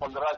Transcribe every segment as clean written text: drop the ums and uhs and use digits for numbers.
15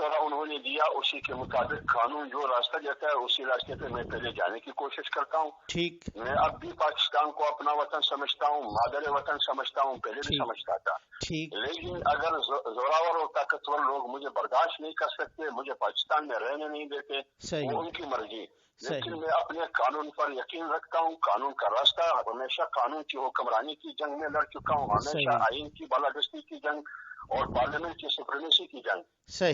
مشورہ انہوں نے دیا اسی کے مطابق قانون جو راستہ دیتا ہے اسی راستے پہ میں پہلے جانے کی کوشش کرتا ہوں. ٹھیک. میں اب بھی پاکستان کو اپنا وطن سمجھتا ہوں, مادر وطن سمجھتا ہوں, پہلے بھی سمجھتا تھا. لیکن اگر زوراور اور طاقتور لوگ مجھے برداشت نہیں کر سکتے, مجھے پاکستان میں رہنے نہیں دیتے, وہ ان کی مرضی. لیکن میں اپنے قانون پر یقین رکھتا ہوں. قانون کا راستہ, ہمیشہ قانون کی حکمرانی کی جنگ میں لڑ چکا ہوں, ہمیشہ آئین کی بالادستی کی جنگ اور پارلیمنٹ کی سپریمیسی کی جنگ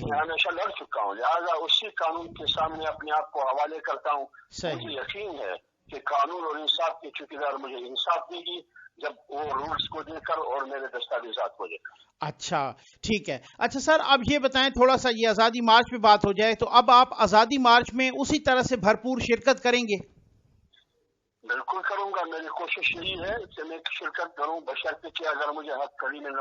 میں ہمیشہ لڑ چکا ہوں. لہٰذا اسی قانون کے سامنے اپنے آپ کو حوالے کرتا ہوں. مجھے یقین ہے کہ قانون اور انصاف کے ٹھیکیدار مجھے انصاف دے گی جب وہ رولز کو دے کر اور میرے دستاویزات کو دے کر. اچھا ٹھیک ہے. اچھا سر اب یہ بتائیں, تھوڑا سا یہ آزادی مارچ پہ بات ہو جائے, تو اب آپ آزادی مارچ میں اسی طرح سے بھرپور شرکت کریں گے؟ بالکل کروں گا. میری کوشش یہی ہے کہ میں شرکت کروں, بشرطے کہ اگر مجھے ہتھکڑی میں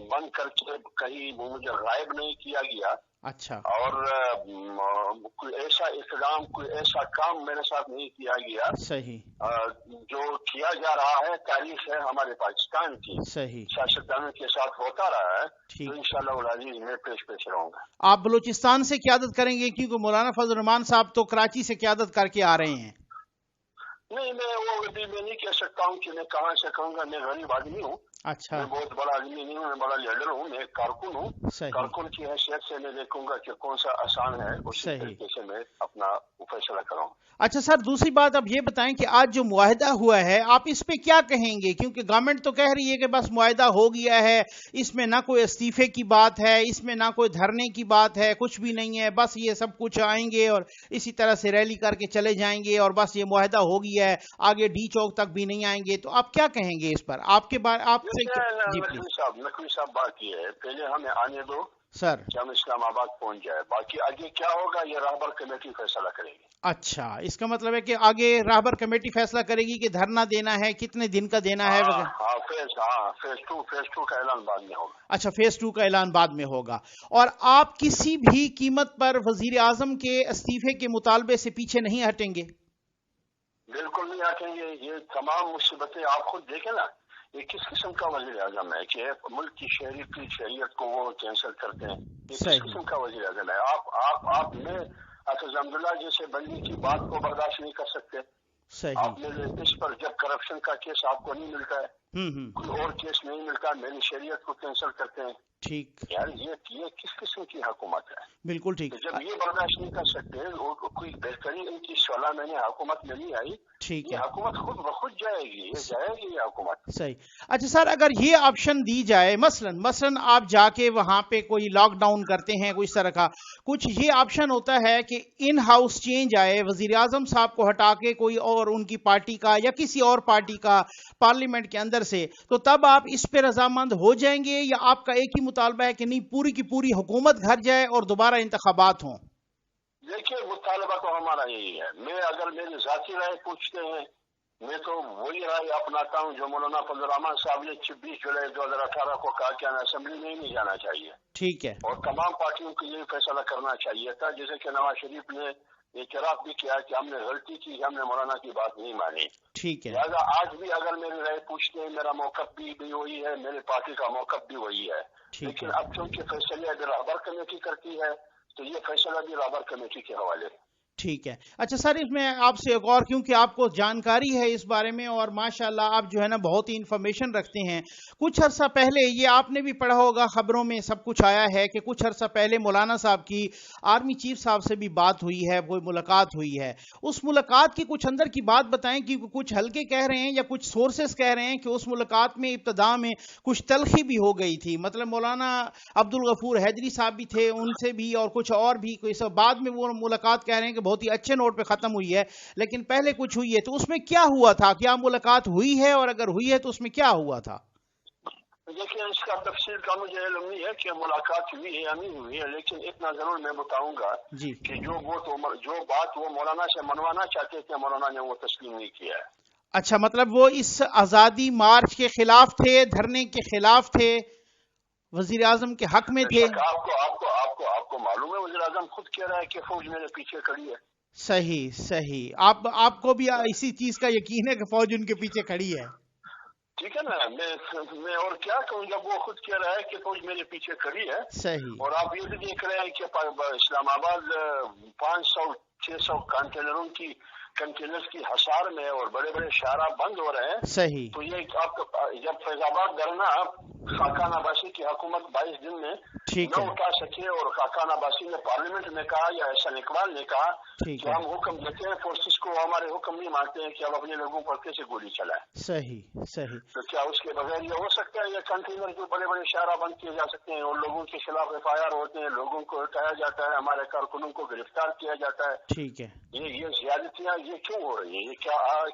بند کر کے کہیں مجھے غائب نہیں کیا گیا. اچھا. اور کوئی ایسا اقدام, کوئی ایسا کام میرے ساتھ نہیں کیا گیا. صحیح. جو کیا جا رہا ہے تاریخ ہے ہمارے پاکستان کی, صحیح, سیاستدانوں کے ساتھ ہوتا رہا ہے, تو انشاءاللہ العزیز میں پیش رہوں گا. آپ بلوچستان سے قیادت کریں گے کیونکہ مولانا فضل الرحمان صاحب تو کراچی سے قیادت کر کے آ رہے ہیں؟ نہیں, میں نہیں کہہ سکتا ہوں کہ میں کہاں سے کروں گا. میں غریب آدمی ہوں. اچھا. میں بہت بڑا آدمی نہیں ہوں, میں بڑا لیڈر ہوں, میں ایک کارکن ہوں. کارکن کی حیثیت سے میں دیکھوں گا کہ کون سا آسان ہے, اسی طریقے سے میں اپنا فیصلہ کروں. اچھا سر, دوسری بات اب یہ بتائیں کہ آج جو معاہدہ ہوا ہے آپ اس پہ کیا کہیں گے؟ کیونکہ گورنمنٹ تو کہہ رہی ہے کہ بس معاہدہ ہو گیا ہے, اس میں نہ کوئی استعفے کی بات ہے, اس میں نہ کوئی دھرنے کی بات ہے, کچھ بھی نہیں ہے, بس یہ سب کچھ آئیں گے اور اسی طرح سے ریلی کر کے چلے جائیں گے اور بس یہ معاہدہ ہو گیا ہے, آگے ڈی چوک تک بھی نہیں آئیں گے. تو آپ کیا کہیں گے اس پر؟ آپ کے بارے آپ نقوی صاحب بات یہ ہے, پہلے ہمیں آنے دو سر کہ ہم اسلام آباد پہنچ جائے, باقی آگے کیا ہوگا یہ راہبر کمیٹی فیصلہ کرے گی. اچھا, اس کا مطلب ہے کہ آگے راہبر کمیٹی فیصلہ کرے گی کہ دھرنا دینا ہے, کتنے دن کا دینا ہے وغیرہ. فیز 2 کا اعلان بعد میں ہوگا. اچھا, فیز 2 کا اعلان بعد میں ہوگا. اور آپ کسی بھی قیمت پر وزیر اعظم کے استعفے کے مطالبے سے پیچھے نہیں ہٹیں گے؟ بالکل نہیں ہٹیں گے. یہ تمام مصیبتیں آپ خود دیکھیں نا, یہ کس قسم کا وزیر اعظم ہے کہ ملک کی شہریت کو وہ کینسل کرتے ہیں. یہ کس قسم کا وزیر اعظم ہے؟ آپ میں حافظ حمداللہ جیسے بندی کی بات کو برداشت نہیں کر سکتے. آپ میرے اس پر جب کرپشن کا کیس آپ کو نہیں ملتا ہے, کوئی اور کیس نہیں ملتا, میری شہریت کو کینسل کرتے ہیں. ٹھیک یار یہ کس قسم کی حکومت ہے؟ بالکل ٹھیک. جب یہ برداشت نہیں کر سکتے, کوئی بہترین ان کی 16 مہینے حکومت میں نہیں آئی, ٹھیک ہے, حکومت خود بخود جائے گی, یہ حکومت. صحیح. اچھا سر, اگر یہ آپشن دی جائے, مثلا آپ جا کے وہاں پہ کوئی لاک ڈاؤن کرتے ہیں, کوئی اس طرح کا کچھ یہ آپشن ہوتا ہے کہ ان ہاؤس چینج آئے, وزیر اعظم صاحب کو ہٹا کے کوئی اور ان کی پارٹی کا یا کسی اور پارٹی کا پارلیمنٹ کے اندر سے, تو تب آپ اس پہ رضامند ہو جائیں گے یا آپ کا ایک ہی مطالبہ ہے کہ نہیں پوری کی پوری حکومت گھر جائے اور دوبارہ انتخابات ہوں؟ دیکھیے, مطالبہ تو ہمارا یہی ہے. میں اگر میری ذاتی رائے پوچھتے ہیں, میں تو وہی رائے اپناتا ہوں جو مولانا فضل الرحمان صاحب نے 26 جولائی 2018 کو کہا کہ ہمیں اسمبلی میں ہی نہیں جانا چاہیے. ٹھیک ہے. اور تمام پارٹیوں کو یہ فیصلہ کرنا چاہیے تھا, جیسے کہ نواز شریف نے اعتراف بھی کیا کہ ہم نے غلطی کی, ہم نے مولانا کی بات نہیں مانی. ٹھیک ہے. لہٰذا آج بھی اگر میری رائے پوچھتے ہیں, میرا موقف بھی وہی ہے, میری پارٹی کا موقف بھی وہی ہے. لیکن اب چونکہ فیصلے اگر رہبر کمیٹی کرتی ہے تو یہ فیصلہ بھی رہبر کمیٹی کے حوالے ہے. ٹھیک ہے. اچھا سر, اس میں آپ سے ایک اور, کیونکہ آپ کو جانکاری ہے اس بارے میں اور ماشاءاللہ آپ جو ہے نا بہت ہی انفارمیشن رکھتے ہیں. کچھ عرصہ پہلے, یہ آپ نے بھی پڑھا ہوگا, خبروں میں سب کچھ آیا ہے کہ کچھ عرصہ پہلے مولانا صاحب کی آرمی چیف صاحب سے بھی بات ہوئی ہے, وہ ملاقات ہوئی ہے. اس ملاقات کی کچھ اندر کی بات بتائیں, کیونکہ کچھ ہلکے کہہ رہے ہیں یا کچھ سورسز کہہ رہے ہیں کہ اس ملاقات میں ابتدا میں کچھ تلخی بھی ہو گئی تھی. مطلب مولانا عبدالغفور حیدری صاحب بھی تھے, ان سے بھی, اور کچھ اور بھی کوئی سب. بعد میں وہ ملاقات کہہ رہے ہیں کہ بہت ہی اچھے نوٹ پہ ختم ہوئی ہے, لیکن پہلے کچھ ہوئی ہے. تو اس میں کیا ہوا تھا؟ کیا ملاقات ہوئی ہے, اور اگر ہوئی ہے تو اس میں کیا ہوا تھا؟ دیکھیں, اس کا تفصیل کا مجھے علم نہیں ہے کہ ملاقات ہوئی ہے یا نہیں ہوئی ہے, لیکن اتنا ضرور میں بتاؤں گا کہ جو بات وہ مولانا سے منوانا چاہتے تھے, مولانا نے وہ تسلیم نہیں کیا ہے. اچھا, مطلب وہ اس آزادی مارچ کے خلاف تھے, دھرنے کے خلاف تھے, وزیر اعظم کے حق میں تھے. آپ کو معلوم ہے وزیر اعظم خود کہہ رہا ہے کہ فوج میرے پیچھے کھڑی ہے. صحیح. آپ کو بھی اسی چیز کا یقین ہے کہ فوج ان کے پیچھے کھڑی ہے؟ ٹھیک ہے نا. میں اور کیا کہوں جب وہ خود کہہ رہا ہے کہ فوج میرے پیچھے کھڑی ہے. صحیح. اور آپ یہ بھی دیکھ رہے ہیں کہ اسلام آباد 500-600 کنٹینرز کی حصار میں اور بڑے بڑے شاہراہ بند ہو رہے ہیں. صحیح. تو یہ آپ جب فیض آباد دھرنا خاقان عباسی کی حکومت 22 دن میں نہ اٹھا سکے اور خاقان عباسی نے پارلیمنٹ میں کہا یا احسان اقبال نے کہا کہ ہم حکم دیتے ہیں فورسز کو, ہمارے حکم نہیں مانتے ہیں کہ ہم اپنے لوگوں پر کیسے گولی چلائیں. صحیح صحیح. تو کیا اس کے بغیر یہ ہو سکتا ہے؟ یہ کنٹینر جو بڑے بڑے شاہراہ بند کیے جا سکتے ہیں اور لوگوں کے خلاف FIR ہوتے ہیں, لوگوں کو ہٹایا جاتا ہے, ہمارے کارکنوں کو گرفتار کیا جاتا ہے. ٹھیک ہے. یہ زیادتیاں یہ کیوں ہو رہی ہیں؟ یہ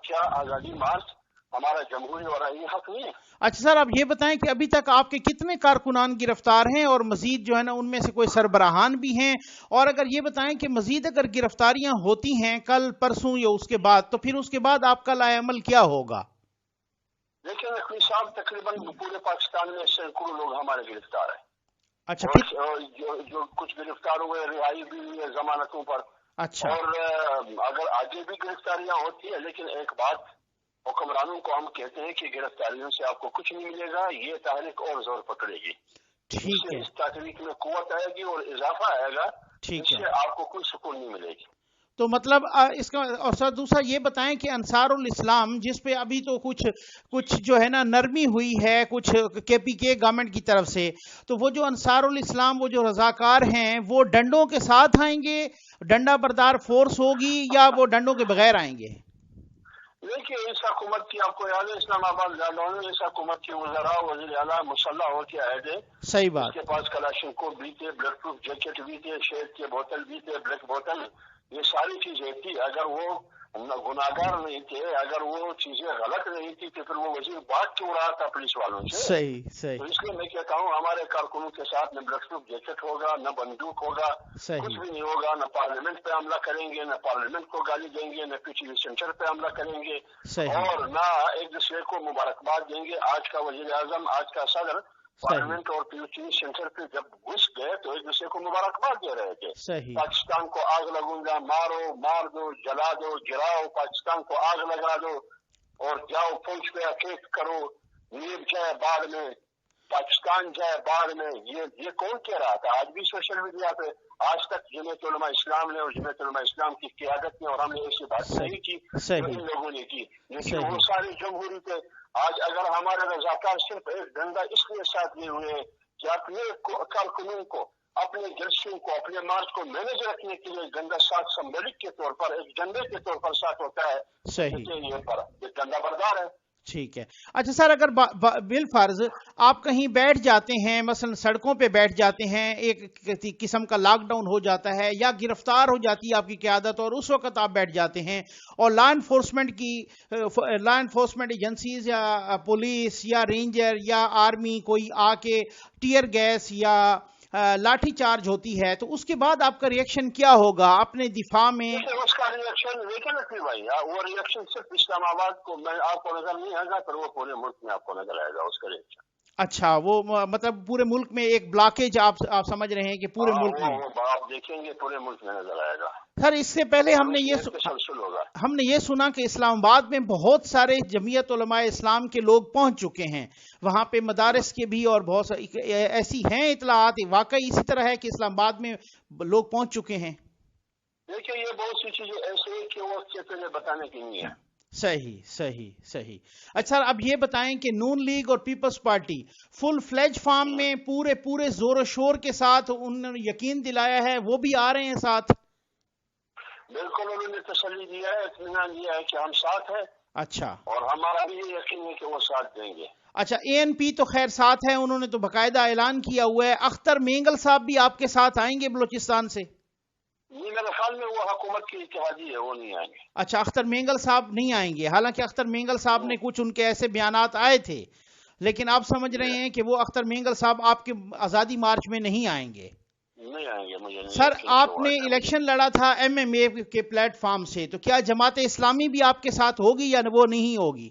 کیا آزادی مارچ ہمارا جمہوری اور آئینی حق نہیں ہے؟ اچھا سر, آپ یہ بتائیں کہ ابھی تک آپ کے کتنے کارکنان گرفتار ہیں اور مزید جو ہے نا ان میں سے کوئی سربراہان بھی ہیں؟ اور اگر یہ بتائیں کہ مزید اگر گرفتاریاں ہوتی ہیں کل پرسوں یا اس کے بعد, تو پھر اس کے بعد آپ کا لائے عمل کیا ہوگا؟ لیکن اخوی صاحب تقریباً پورے پاکستان میں سینکڑوں لوگ ہمارے گرفتار ہیں. اچھا. جو کچھ گرفتار ہوئے رہائی بھی ہوئی ہے ضمانتوں پر. اچھا. اور اگر آگے بھی گرفتاریاں ہوتی ہیں, لیکن ایک بات حکمرانوں کو ہم کہتے ہیں کہ گرفتاریوں سے آپ کو کچھ نہیں ملے گا, یہ تحریک اور زور پکڑے گی. ٹھیک ہے. اس تحریک میں قوت آئے گی اور اضافہ آئے گا. ٹھیک ہے. اس سے آپ کو کوئی سکون نہیں ملے گی. تو مطلب اس کا, اور سر دوسرا یہ بتائیں کہ انصار الاسلام جس پہ ابھی تو کچھ جو ہے نا نرمی ہوئی ہے کچھ KPK گورنمنٹ کی طرف سے, تو وہ جو انصار الاسلام وہ جو رضاکار ہیں وہ ڈنڈوں کے ساتھ آئیں گے, ڈنڈا بردار فورس ہوگی, یا وہ ڈنڈوں کے بغیر آئیں گے؟ دیکھیے اس حکومت کی آپ کو یاد ہے اسلام آباد زیادہ اس حکومت کی وزراء وزیر اعلیٰ مسلح ہو کے آئے تھے. صحیح بات. اس کے پاس کلاشنکوف بھی تھے, بلڈ پروف جیکٹ بھی تھے, شہد کے بوتل بھی تھے, بلیک بوتل, یہ ساری چیزیں تھی. اگر وہ گناہگار نہیں تھے, اگر وہ چیزیں غلط نہیں تھی تو پھر وہ وزیر بات کیوں رہا تھا پولیس والوں سے؟ صحیح صحیح. تو اس لیے میں کہتا ہوں ہمارے کارکنوں کے ساتھ نہ بلڈ پروف جیکٹ ہوگا, نہ بندوق ہوگا, کچھ بھی نہیں ہوگا. نہ پارلیمنٹ پہ حملہ کریں گے, نہ پارلیمنٹ کو گالی دیں گے, نہ PTV سینٹر پہ حملہ کریں گے, اور نہ ایک دوسرے کو مبارکباد دیں گے. آج کا وزیر اعظم, آج کا صدر پارلیمنٹ اور PTV سینٹر پہ جب گھس گئے تو ایک دوسرے کو مبارکباد دے رہے تھے. پاکستان کو آگ لگوں گا, مار دو, جلا دو, گراؤ, پاکستان کو آگ لگا دو اور جاؤ فوج پہ اٹیک کرو, نیب جائے باڑ میں, پاکستان جائے باڑ میں. یہ کون کہہ رہا تھا؟ آج بھی سوشل میڈیا پہ آج تک جمعیت علماء اسلام نے اور جمعیت علماء اسلام کی قیادت نے, اور ہم نے ایسی بات نہیں کی جو ان لوگوں نے کی, لیکن وہ سارے جمہوری تھے. آج اگر ہمارے رضاکار صرف ایک ڈنڈا اس لیے ساتھ لیے ہوئے کہ اپنے کارکنوں کو, اپنے جلسوں کو, اپنے مارچ کو مینج رکھنے کے لیے ڈنڈا ساتھ سمبلک کے طور پر, ایک ڈنڈے کے طور پر ساتھ ہوتا ہے, یہ ڈنڈا بردار ہے. ٹھیک ہے. اچھا سر, اگر بالفرض آپ کہیں بیٹھ جاتے ہیں, مثلا سڑکوں پہ بیٹھ جاتے ہیں, ایک قسم کا لاک ڈاؤن ہو جاتا ہے یا گرفتار ہو جاتی ہے آپ کی قیادت, اور اس وقت آپ بیٹھ جاتے ہیں اور لا انفورسمنٹ ایجنسیز یا پولیس یا رینجر یا آرمی کوئی آ کے ٹیئر گیس یا لاٹھی چارج ہوتی ہے, تو اس کے بعد آپ کا ریئیکشن کیا ہوگا اپنے دفاع میں؟ اس کا ریئیکشن لیکن بھائی, وہ ریئیکشن صرف اسلام آباد کو آپ کو نظر نہیں آئے گا, پر وہ پورے ملک میں آپ کو نظر آئے گا اس کا ریئیکشن. اچھا, وہ مطلب پورے ملک میں ایک بلاکیج آپ سمجھ رہے ہیں کہ پورے ملک میں آپ دیکھیں گے پورے ملک میں نظر آئے گا. سر اس سے پہلے ہم نے یہ سنا کہ اسلام آباد میں بہت سارے جمعیت علماء اسلام کے لوگ پہنچ چکے ہیں, وہاں پہ مدارس کے بھی اور بہت ایسی ہیں اطلاعات, واقعی اسی طرح ہے کہ اسلام آباد میں لوگ پہنچ چکے ہیں؟ دیکھیں یہ بہت سی چیزیں ایسے ہیں کہ وہ پہلے بتانے کی نہیں ہے. صحیح. اچھا اب یہ بتائیں کہ نون لیگ اور پیپلز پارٹی فل فلیج فارم میں پورے زور و شور کے ساتھ انہوں نے یقین دلایا ہے, وہ بھی آ رہے ہیں ساتھ؟ بالکل, انہوں نے تسلی دیا ہے, اطمینان دیا ہے کہ ہم ساتھ ہیں. اچھا, اور ہمارا بھی یہ یقین ہے کہ وہ ساتھ دیں گے. اچھا, ANP تو خیر ساتھ ہے, انہوں نے تو باقاعدہ اعلان کیا ہوا ہے. اختر مینگل صاحب بھی آپ کے ساتھ آئیں گے بلوچستان سے؟ میرے خیال میں وہ حکومت کی اتحادی ہے, وہ نہیں آئیں گے. اچھا, اختر مینگل صاحب نہیں آئیں گے, حالانکہ اختر مینگل صاحب نے کچھ ان کے ایسے بیانات آئے تھے, لیکن آپ سمجھ رہے ہیں کہ وہ اختر مینگل صاحب آپ کے آزادی مارچ میں نہیں آئیں گے؟ نہیں آئیں گے. مجھے سر آپ نے الیکشن لڑا تھا MMA کے پلیٹ فارم سے, تو کیا جماعت اسلامی بھی آپ کے ساتھ ہوگی یا وہ نہیں ہوگی؟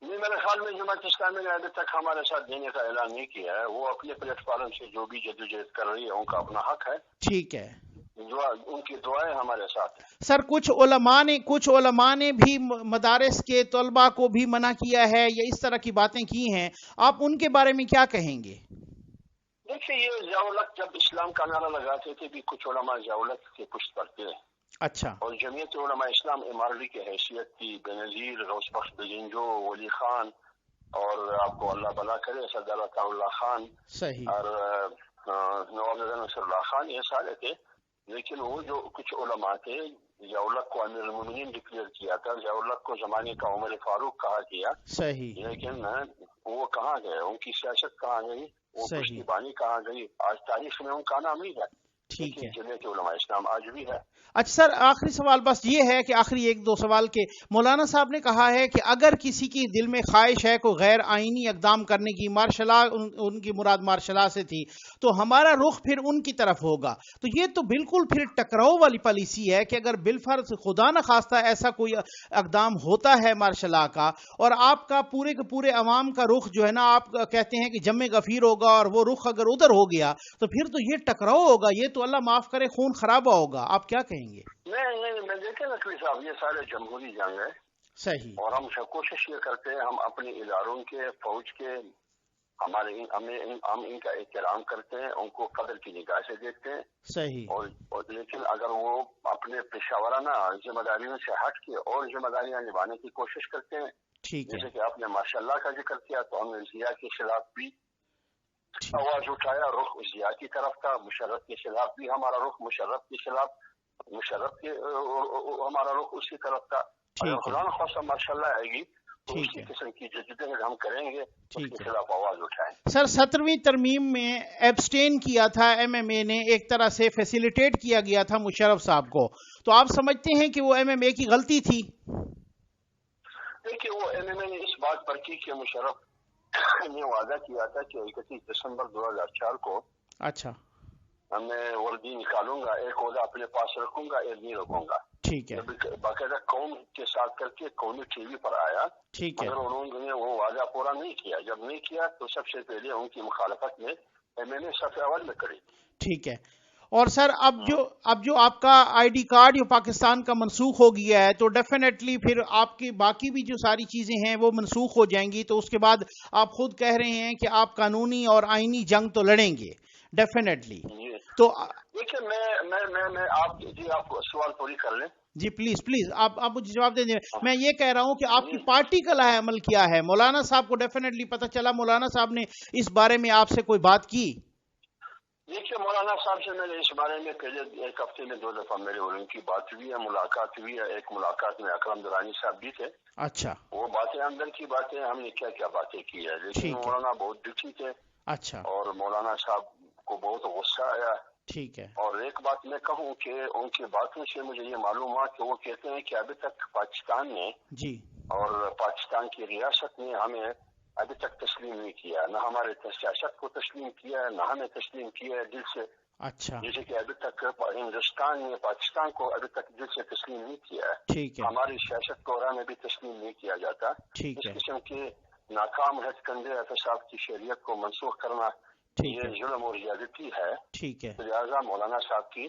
نہیں, میرے خیال میں جماعت اسلامی نے ابھی تک ہمارے ساتھ دینے کا اعلان نہیں کیا ہے. وہ اپنے پلیٹ فارم سے جو بھی جدوجہد کر رہی ہے ان کا اپنا حق ہے. ٹھیک ہے. ان کی دعائیں ہمارے ساتھ ہیں. سر کچھ علماء نے بھی مدارس کے طلباء کو بھی منع کیا ہے یا اس طرح کی باتیں کی ہیں، آپ ان کے بارے میں کیا کہیں گے؟ دیکھیے یہ ضیاء-ال-حق جب اسلام کا نعرہ لگاتے تھے بھی کچھ علماء ضیاء-ال-حق کے پشت پڑتے ہیں. اچھا. اور جمعیت علماء اسلام امارلی کی حیثیت تھی، بے-نظیر غوث بخش بجنجو، ولی خان، اور آپ کو اللہ بلا کرے سردار عطا اللہ خان، صحیح، اور نواب نصر اللہ خان، یہ سارے تھے. لیکن وہ جو کچھ علماء تھے، ضیاء-ال-حق کو امیر المومنین ڈکلیئر کیا تھا، ضیاء-ال-حق کو زمانے کا عمر فاروق کہا گیا. صحیح، لیکن وہ کہاں گئے، ان کی سیاست کہاں گئی، وہ پشتی بانی کہاں گئی، آج تاریخ میں ان کا نام نہیں ہے. ٹھیک ہے. جمعیت علماء اسلام آج بھی ہے. اچھا سر، آخری سوال بس یہ ہے کہ آخری ایک دو سوال کے مولانا صاحب نے کہا ہے کہ اگر کسی کی دل میں خواہش ہے کوئی غیر آئینی اقدام کرنے کی، مارشل لا، ان کی مراد مارشل لا سے تھی، تو ہمارا رخ پھر ان کی طرف ہوگا. تو یہ تو بالکل پھر ٹکراؤ والی پالیسی ہے کہ اگر بالفرض خدا نہ خواستہ ایسا کوئی اقدام ہوتا ہے مارشل لا کا، اور آپ کا پورے کے پورے عوام کا رخ جو ہے نا، آپ کہتے ہیں کہ جم غفیر ہوگا، اور وہ رخ اگر ادھر ہو گیا تو پھر تو یہ ٹکراؤ ہوگا، یہ تو اللہ معاف کرے خون خرابہ ہوگا. آپ کیا کہیں گے؟ نہیں، میں دیکھیں نقوی صاحب، یہ سارے جمہوری جنگ ہے. صحیح. اور ہم کوشش یہ کرتے ہیں، ہم اپنے اداروں کے، فوج کے، ہم ان کا احترام کرتے ہیں، ان کو قدر کی نگاہ سے دیکھتے ہیں. صحیح. اور لیکن اگر وہ اپنے پیشہ ورانہ ذمہ داریوں سے ہٹ کے اور ذمہ داریاں نبھانے کی کوشش کرتے ہیں، جیسے کہ آپ نے ماشاء اللہ کا ذکر کیا، تو ہم نے ضیاء کے خلاف بھی آواز اٹھایا، رخ ضیاء کی طرف تھا. مشرف کے خلاف بھی ہمارا رخ ہمارا رخ اسی طرف تھا. اگر خدا نہ خواستہ ماشاء اللہ آئے گی تو اسی قسم کی جدوجہد ہم کریں گے، اس کے خلاف آواز اٹھائیں. سر 17ویں ترمیم میں ایبسٹین کیا تھا ایم ایم اے نے، ایک طرح سے فیسیلیٹیٹ کیا گیا تھا مشرف صاحب کو، تو آپ سمجھتے ہیں کہ وہ ایم ایم اے کی غلطی تھی؟ دیکھیے وہ ایم ایم اے نے اس بات پر کی کہ مشرف نے وعدہ کیا تھا کہ 31 دسمبر 2004 کو اچھا میں وردی نکالوں گا، ایک عہدہ اپنے پاس رکھوں گا، ایک نہیں رکھوں گا. ٹھیک ہے. باقاعدہ قوم کے ساتھ کر کے قومی ٹی وی پر آیا. ٹھیک ہے. مگر انہوں نے وہ وعدہ پورا نہیں کیا. جب نہیں کیا تو سب سے پہلے ان کی مخالفت میں ایم ایم اے صف اول میں کری. ٹھیک ہے. اور سر اب جو آپ کا آئی ڈی کارڈ جو پاکستان کا منسوخ ہو گیا ہے، تو ڈیفینیٹلی پھر آپ کی باقی بھی جو ساری چیزیں ہیں وہ منسوخ ہو جائیں گی. تو اس کے بعد آپ خود کہہ رہے ہیں کہ آپ قانونی اور آئینی جنگ تو لڑیں گے ڈیفینیٹلی. تو دیکھیے میں آپ سوال پوری کر لیں. جی پلیز آپ مجھے جواب دیں. میں یہ کہہ رہا ہوں کہ آپ کی پارٹی کا لاہ عمل کیا ہے؟ مولانا صاحب کو ڈیفینیٹلی پتہ چلا، مولانا صاحب نے اس بارے میں آپ سے کوئی بات کی؟ دیکھیے مولانا صاحب سے میں نے اس بارے میں پہلے ایک ہفتے میں 2 دفعہ میرے ان کی بات ہوئی ہے، ملاقات ہوئی ہے. ایک ملاقات میں اکرم درانی صاحب بھی تھے. اچھا. وہ باتیں اندر کی باتیں، ہم نے کیا باتیں کی ہے، لیکن مولانا بہت دکھی تھے. اچھا. اور مولانا صاحب کو بہت غصہ آیا. ٹھیک ہے. اور ایک بات میں کہوں کہ ان کی باتوں سے مجھے یہ معلوم ہوا کہ وہ کہتے ہیں کہ ابھی تک پاکستان نے جی اور پاکستان کی ریاست نے ہمیں ابھی تک تسلیم نہیں کیا، نہ ہمارے سیاست کو تسلیم کیا ہے، نہ ہمیں تسلیم کیا ہے دل سے. اچھا. جیسے کہ ابھی تک ہندوستان نے پاکستان کو ابھی تک دل سے تسلیم نہیں کیا ہے. ٹھیک ہے. ہماری سیاست کو میں بھی تسلیم نہیں کیا جاتا. ٹھیک ہے. اس قسم کے ناکام ہتھ کندے احتساب کی شریعت کو منسوخ کرنا یہ ظلم اور زیادتی ہے. ٹھیک ہے. لہٰذا مولانا صاحب کی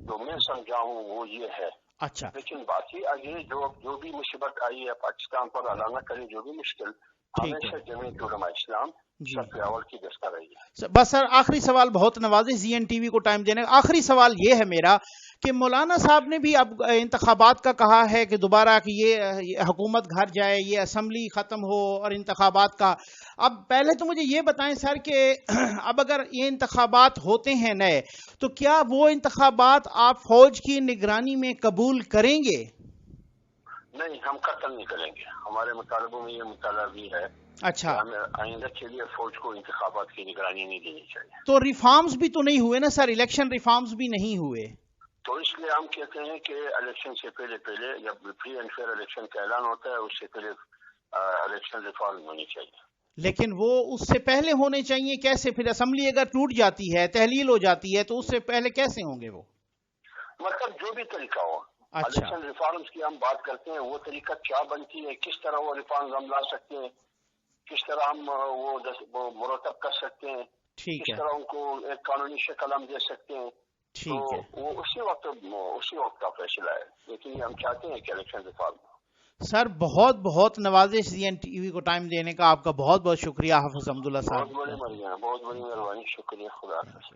جو میں سمجھا ہوں وہ یہ ہے. اچھا. لیکن باقی آگے جو بھی مصیبت آئی ہے پاکستان پر، اللہ نہ کرے جو بھی مشکل، ہمیشہ جمعیت علماء اسلام صف اول کی دستہ رہی ہے. بس سر آخری سوال، بہت نوازش زی این ٹی وی کو ٹائم دینے کا، آخری سوال یہ ہے میرا کہ مولانا صاحب نے بھی اب انتخابات کا کہا ہے کہ دوبارہ کہ یہ حکومت گھر جائے، یہ اسمبلی ختم ہو اور انتخابات کا. اب پہلے تو مجھے یہ بتائیں سر کہ اب اگر یہ انتخابات ہوتے ہیں نئے، تو کیا وہ انتخابات آپ فوج کی نگرانی میں قبول کریں گے؟ نہیں، ہم قتل نہیں کریں گے. ہمارے مطالبوں میں یہ مطالبہ بھی ہے. اچھا. آئندہ کے لیے فوج کو انتخابات کی نگرانی نہیں دینی چاہیے. تو ریفارمز بھی تو نہیں ہوئے نا سر، الیکشن ریفارمز بھی نہیں ہوئے. تو اس لیے ہم کہتے ہیں کہ الیکشن سے پہلے جب فری اینڈ فیئر الیکشن کا اعلان ہوتا ہے اس سے پہلے الیکشن ریفارم ہونی چاہیے. لیکن وہ اس سے پہلے ہونے چاہیے. کیسے پھر اسمبلی اگر ٹوٹ جاتی ہے، تحلیل ہو جاتی ہے، تو اس سے پہلے کیسے ہوں گے وہ؟ مطلب جو بھی طریقہ ہو. الیکشن ریفارمز کی ہم بات کرتے ہیں، وہ طریقہ کیا بنتی ہے، کس طرح وہ ریفارمز ہم لا سکتے ہیں، کس طرح ہم وہ مرتب کر سکتے ہیں، کس طرح ان کو ایک قانونی شکل ہم دے سکتے ہیں. ٹھیک ہے وہ اسی وقت کا فیصلہ ہے، لیکن ہم چاہتے ہیں کہ الیکشن کے بعد. سر بہت بہت نوازش سی این ٹی وی کو ٹائم دینے کا آپ کا بہت بہت شکریہ حافظ حمداللہ صاحب. بہت بڑی مہربانی، شکریہ، خدا حافظ.